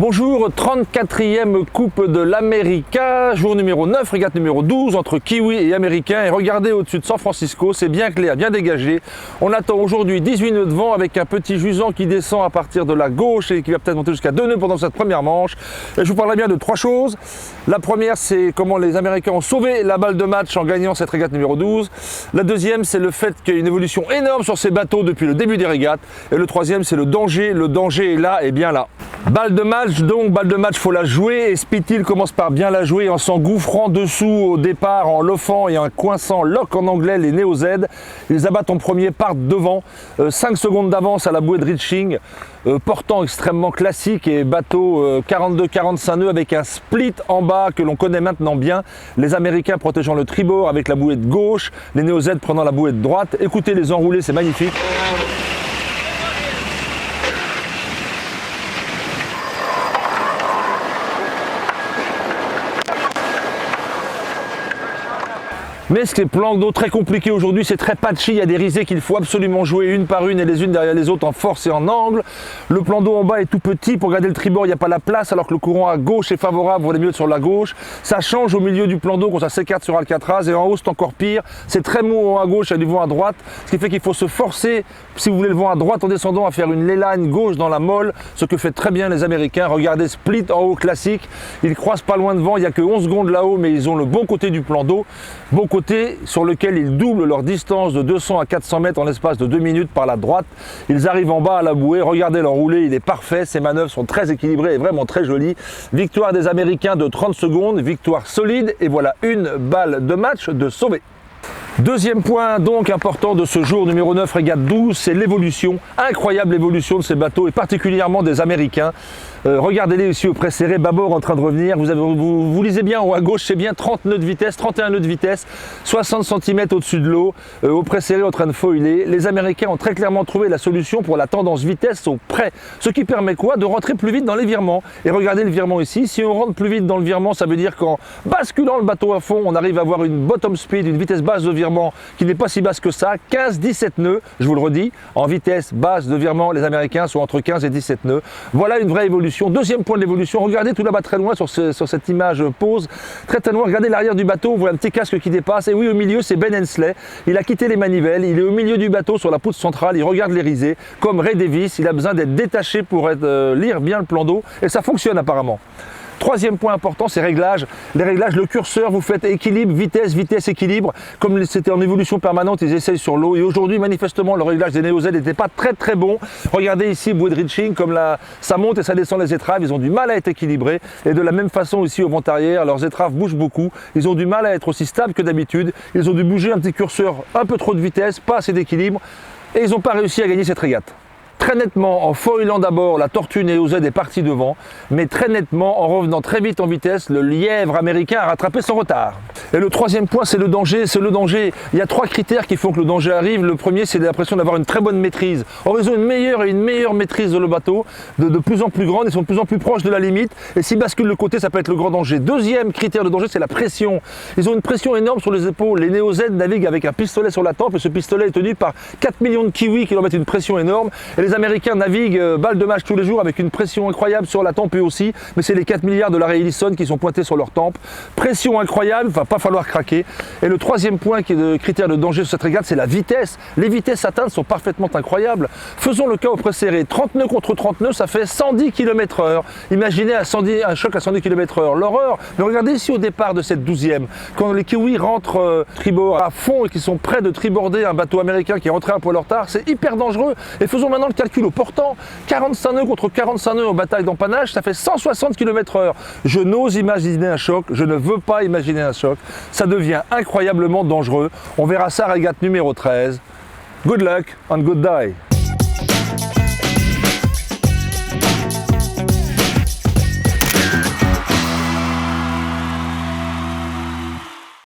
Bonjour, 34e Coupe de l'América, jour numéro 9, régate numéro 12 entre Kiwi et Américains. Et regardez au-dessus de San Francisco, c'est bien clair, bien dégagé. On attend aujourd'hui 18 nœuds de vent avec un petit jusant qui descend à partir de la gauche et qui va peut-être monter jusqu'à 2 nœuds pendant cette première manche. Et je vous parlerai bien de trois choses. La première, c'est comment les Américains ont sauvé la balle de match en gagnant cette régate numéro 12. La deuxième, c'est le fait qu'il y a une évolution énorme sur ces bateaux depuis le début des régates. Et le troisième, c'est le danger. Le danger est là et bien là. Balle de match, donc balle de match, faut la jouer et Spithill commence par bien la jouer en s'engouffrant dessous au départ, en loffant et en coinçant lock en anglais les Neo Z. Ils abattent en premier, partent devant, 5 secondes d'avance à la bouée de reaching, portant extrêmement classique et bateau 42-45 nœuds avec un split en bas que l'on connaît maintenant bien. Les Américains protégeant le tribord avec la bouée de gauche, les Neo Z prenant la bouée de droite. Écoutez les enroulés, c'est magnifique. Mais ce qui est plan d'eau très compliqué aujourd'hui, c'est très patchy, il y a des risées qu'il faut absolument jouer une par une et les unes derrière les autres en force et en angle. Le plan d'eau en bas est tout petit, pour garder le tribord il n'y a pas la place alors que le courant à gauche est favorable, vous allez mieux être sur la gauche. Ça change au milieu du plan d'eau quand ça s'écarte sur Alcatraz et en haut c'est encore pire, c'est très mou à gauche, il y a du vent à droite, ce qui fait qu'il faut se forcer, si vous voulez le vent à droite en descendant, à faire une leyline gauche dans la molle, ce que fait très bien les Américains. Regardez split en haut classique, ils croisent pas loin de vent, il n'y a que 11 secondes là-haut mais ils ont le bon côté du plan d'eau, bon côté sur lequel ils doublent leur distance de 200 à 400 mètres en l'espace de 2 minutes par la droite. Ils arrivent en bas à la bouée, regardez l'enroulé, il est parfait, ces manœuvres sont très équilibrées et vraiment très jolies. Victoire des Américains de 30 secondes, victoire solide et voilà une balle de match de sauvée. Deuxième point donc important de ce jour numéro 9, régate 12, c'est l'évolution, incroyable évolution de ces bateaux et particulièrement des Américains. Regardez-les ici au près serré, bâbord en train de revenir, vous lisez bien en haut à gauche, c'est bien 30 nœuds de vitesse, 31 nœuds de vitesse, 60 cm au-dessus de l'eau, au près serré en train de foiler. Les Américains ont très clairement trouvé la solution pour la tendance vitesse au près, ce qui permet quoi? De rentrer plus vite dans les virements. Et regardez le virement ici, si on rentre plus vite dans le virement, ça veut dire qu'en basculant le bateau à fond, on arrive à avoir une bottom speed, une vitesse basse de virement qui n'est pas si basse que ça, 15-17 nœuds, je vous le redis, en vitesse basse de virement, les Américains sont entre 15 et 17 nœuds. Voilà une vraie évolution. Deuxième point de l'évolution, regardez tout là-bas très loin sur cette image pause, très loin, regardez l'arrière du bateau, vous voyez un petit casque qui dépasse, et oui au milieu c'est Ben Hensley, il a quitté les manivelles, il est au milieu du bateau sur la poutre centrale, il regarde les risées, comme Ray Davis, il a besoin d'être détaché pour lire bien le plan d'eau, et ça fonctionne apparemment. Troisième point important, c'est réglages. Les réglages, le curseur, vous faites équilibre, vitesse, vitesse, équilibre. Comme c'était en évolution permanente, ils essayent sur l'eau. Et aujourd'hui, manifestement, le réglage des Neo Z n'était pas très bon. Regardez ici, bouée de reaching, comme ça monte et ça descend les étraves. Ils ont du mal à être équilibrés. Et de la même façon ici au vent arrière, leurs étraves bougent beaucoup. Ils ont du mal à être aussi stables que d'habitude. Ils ont dû bouger un petit curseur, un peu trop de vitesse, pas assez d'équilibre. Et ils n'ont pas réussi à gagner cette régate. Très nettement, en foilant d'abord, la tortue Neo Z est partie devant, mais très nettement, en revenant très vite en vitesse, le lièvre américain a rattrapé son retard. Et le troisième point, c'est le danger. Il y a 3 critères qui font que le danger arrive. Le premier, c'est l'impression d'avoir une très bonne maîtrise. Or, ils ont une meilleure maîtrise de le bateau, de plus en plus grande, ils sont de plus en plus proches de la limite. Et s'ils basculent le côté, ça peut être le grand danger. Deuxième critère de danger, c'est la pression. Ils ont une pression énorme sur les épaules. Les Neo Z naviguent avec un pistolet sur la tempe, et ce pistolet est tenu par 4 millions de kiwis qui leur mettent une pression énorme. Et les Américains naviguent balle de match tous les jours avec une pression incroyable sur la tempe eux aussi, mais c'est les 4 milliards de Larry Ellison qui sont pointés sur leur tempe. Pression incroyable, il va pas falloir craquer. Et le troisième point qui est le critère de danger sur cette régate, c'est la vitesse. Les vitesses atteintes sont parfaitement incroyables. Faisons le cas au près serré. 30 nœuds contre 30 nœuds, ça fait 110 km/h. Imaginez un choc à 110 km/h. L'horreur. Mais regardez ici au départ de cette 12e, quand les Kiwis rentrent tribord à fond et qui sont prêts de triborder un bateau américain qui est rentré un peu en retard, c'est hyper dangereux. Et faisons maintenant le calcul au portant, 45 nœuds contre 45 nœuds en bataille d'empannage, ça fait 160 km/h. Je n'ose imaginer un choc, je ne veux pas imaginer un choc. Ça devient incroyablement dangereux. On verra ça régate numéro 13. Good luck and good day.